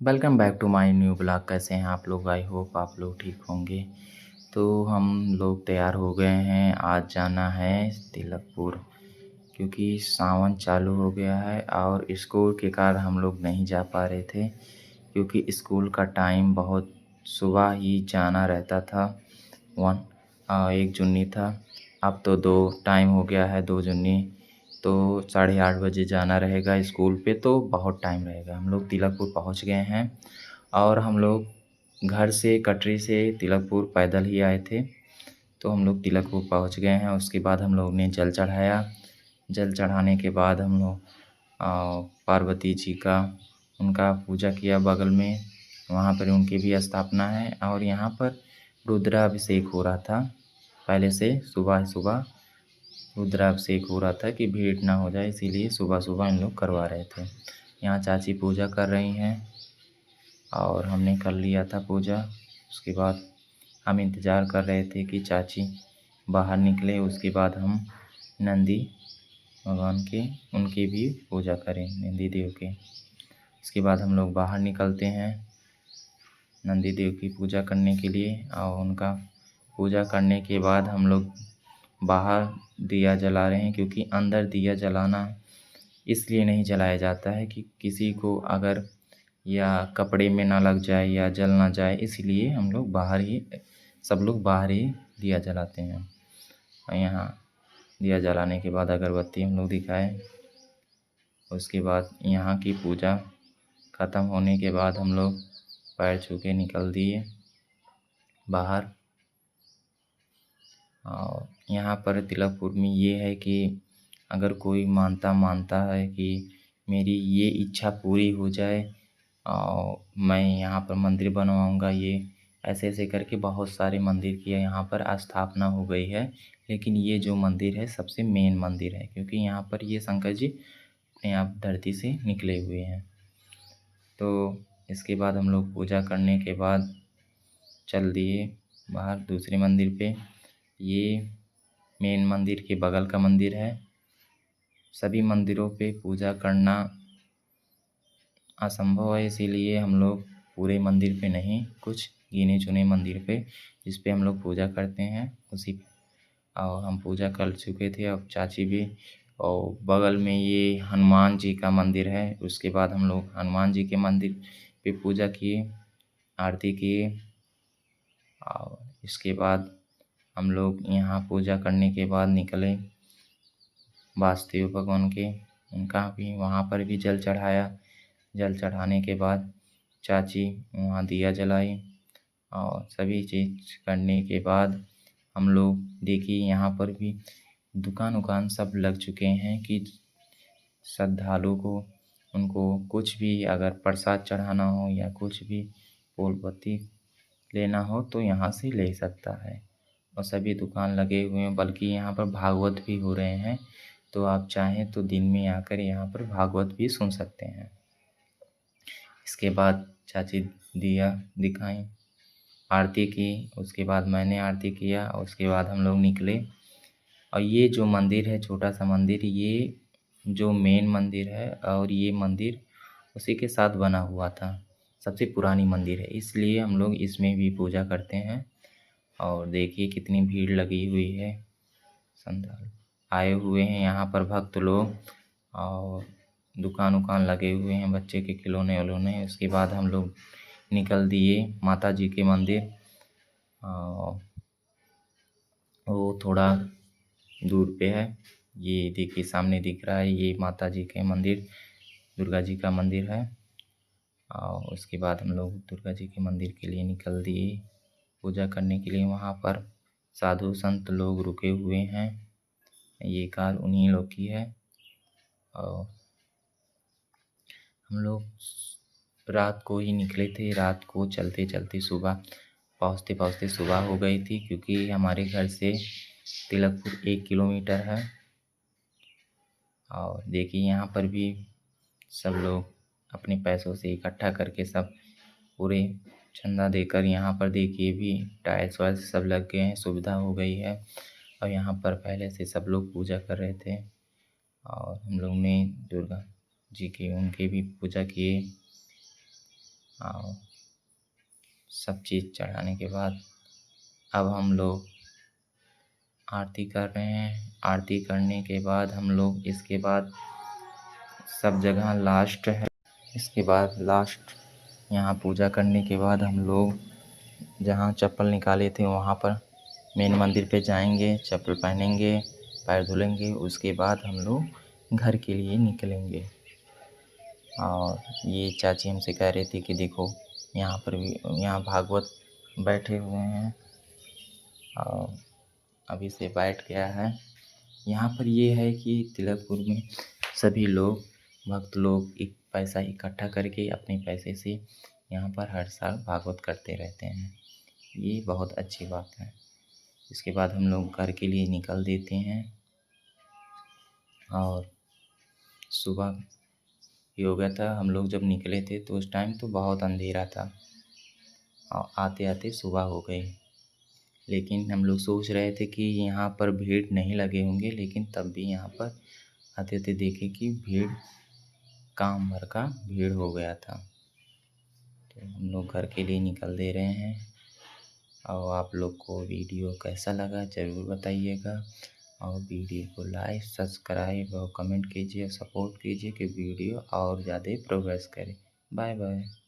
Welcome back to my new blog. कैसे हैं आप लोग? आई होप आप लोग ठीक होंगे। तो हम लोग तैयार हो गए हैं, आज जाना है तिलकपुर क्योंकि सावन चालू हो गया है और स्कूल के कारण हम लोग नहीं जा पा रहे थे क्योंकि स्कूल का टाइम बहुत सुबह ही जाना रहता था। 1 जूनी था, अब तो 2 टाइम हो गया है, 2 जूनी। तो 8:30 बजे जाना रहेगा स्कूल पे, तो बहुत टाइम रहेगा। हम लोग तिलकपुर पहुंच गए हैं और हम लोग घर से कटरी से तिलकपुर पैदल ही आए थे। तो हम लोग तिलकपुर पहुंच गए हैं। उसके बाद हम लोग ने जल चढ़ाया। जल चढ़ाने के बाद हम लोग पार्वती जी का उनका पूजा किया बगल में। वहाँ पर उनकी भी स्थापना है और यहाँ पर रुद्राभिषेक हो रहा था पहले से। सुबह सुबह रुद्राभिषेक हो रहा था कि भीड़ ना हो जाए, इसीलिए सुबह सुबह इन लोग करवा रहे थे। यहाँ चाची पूजा कर रही हैं और हमने कर लिया था पूजा। उसके बाद हम इंतज़ार कर रहे थे कि चाची बाहर निकले, उसके बाद हम नंदी भगवान के उनकी भी पूजा करें, नंदी देव के। उसके बाद हम लोग बाहर निकलते हैं नंदी देव की पूजा करने के लिए और उनका पूजा करने के बाद हम लोग बाहर दिया जला रहे हैं क्योंकि अंदर दिया जलाना इसलिए नहीं जलाया जाता है कि किसी को अगर या कपड़े में ना लग जाए या जल ना जाए, इसलिए हम लोग बाहर ही सब लोग बाहर ही दिया जलाते हैं। और यहाँ दिया जलाने के बाद अगरबत्ती हम लोग दिखाए। उसके बाद यहाँ की पूजा ख़त्म होने के बाद हम लोग पैर छू के निकल दिए बाहर। और यहाँ पर तिलकपुर में ये है कि अगर कोई मानता है कि मेरी ये इच्छा पूरी हो जाए और मैं यहाँ पर मंदिर बनवाऊँगा, ये ऐसे ऐसे करके बहुत सारे मंदिर की यहाँ पर स्थापना हो गई है। लेकिन ये जो मंदिर है सबसे मेन मंदिर है क्योंकि यहाँ पर ये शंकर जी अपने आप धरती से निकले हुए हैं। तो इसके बाद हम लोग पूजा करने के बाद चल दिए बाहर दूसरे मंदिर पे। ये मेन मंदिर के बगल का मंदिर है। सभी मंदिरों पे पूजा करना असंभव है, इसीलिए हम लोग पूरे मंदिर पे नहीं, कुछ गिने चुने मंदिर पे जिस पे हम लोग पूजा करते हैं उसी। और हम पूजा कर चुके थे, अब चाची भी। और बगल में ये हनुमान जी का मंदिर है। उसके बाद हम लोग हनुमान जी के मंदिर पे पूजा किए, आरती किए। और इसके बाद हम लोग यहाँ पूजा करने के बाद निकले वासुदेव भगवान के, उनका भी वहाँ पर भी जल चढ़ाया। जल चढ़ाने के बाद चाची वहाँ दिया जलाई और सभी चीज़ करने के बाद हम लोग देखिए यहाँ पर भी दुकान उकान सब लग चुके हैं कि श्रद्धालु को उनको कुछ भी अगर प्रसाद चढ़ाना हो या कुछ भी फूल पत्ती लेना हो तो यहाँ से ले सकता है। और सभी दुकान लगे हुए हैं, बल्कि यहाँ पर भागवत भी हो रहे हैं। तो आप चाहें तो दिन में आकर यहाँ पर भागवत भी सुन सकते हैं। इसके बाद चाची दिया दिखाई, आरती की। उसके बाद मैंने आरती किया और उसके बाद हम लोग निकले। और ये जो मंदिर है, छोटा सा मंदिर, ये जो मेन मंदिर है और ये मंदिर उसी के साथ बना हुआ था, सबसे पुरानी मंदिर है, इसलिए हम लोग इसमें भी पूजा करते हैं। और देखिए कितनी भीड़ लगी हुई है, श्रद्धालु आए हुए हैं यहाँ पर, भक्त लोग। और दुकान उकान लगे हुए हैं, बच्चे के खिलौने उलौने। उसके बाद हम लोग निकल दिए माता जी के मंदिर। और वो थोड़ा दूर पे है, ये देखिए सामने दिख रहा है, ये माता जी के मंदिर, दुर्गा जी का मंदिर है। और उसके बाद हम लोग दुर्गा जी के मंदिर के लिए निकल दिए पूजा करने के लिए। वहाँ पर साधु संत लोग रुके हुए हैं, ये कार उन्हीं लोग की है। और हम लोग रात को ही निकले थे, रात को चलते चलते सुबह पहुँचते पहुँचते सुबह हो गई थी क्योंकि हमारे घर से तिलकपुर 1 किलोमीटर है। और देखिए यहाँ पर भी सब लोग अपने पैसों से इकट्ठा करके सब पूरे चंदा देकर यहाँ पर देखिए भी टाइल्स वाइल्स सब लग गए हैं, सुविधा हो गई है। और यहाँ पर पहले से सब लोग पूजा कर रहे थे और हम लोग ने दुर्गा जी की उनकी भी पूजा किए। और सब चीज़ चढ़ाने के बाद अब हम लोग आरती कर रहे हैं। आरती करने के बाद हम लोग इसके बाद सब जगह लास्ट है, इसके बाद लास्ट यहाँ पूजा करने के बाद हम लोग जहाँ चप्पल निकाले थे वहाँ पर मेन मंदिर पे जाएंगे, चप्पल पहनेंगे, पैर धुलेंगे, उसके बाद हम लोग घर के लिए निकलेंगे। और ये चाची हमसे कह रही थी कि देखो यहाँ पर भी यहाँ भागवत बैठे हुए हैं और अभी से बैठ गया है। यहाँ पर ये है कि तिलकपुर में सभी लोग भक्त लोग एक पैसा इकट्ठा करके अपने पैसे से यहाँ पर हर साल भागवत करते रहते हैं। ये बहुत अच्छी बात है। इसके बाद हम लोग घर के लिए निकल देते हैं और सुबह हो गया था। हम लोग जब निकले थे तो उस टाइम तो बहुत अंधेरा था और आते आते सुबह हो गई। लेकिन हम लोग सोच रहे थे कि यहाँ पर भीड़ नहीं लगे होंगे, लेकिन तब भी यहाँ पर आते आते देखे कि भीड़ काम भर का भीड़ हो गया था। तो हम लोग घर के लिए निकल दे रहे हैं। और आप लोग को वीडियो कैसा लगा ज़रूर बताइएगा और वीडियो को लाइक सब्सक्राइब और कमेंट कीजिए, सपोर्ट कीजिए कि वीडियो और ज़्यादा प्रोग्रेस करे। Bye bye.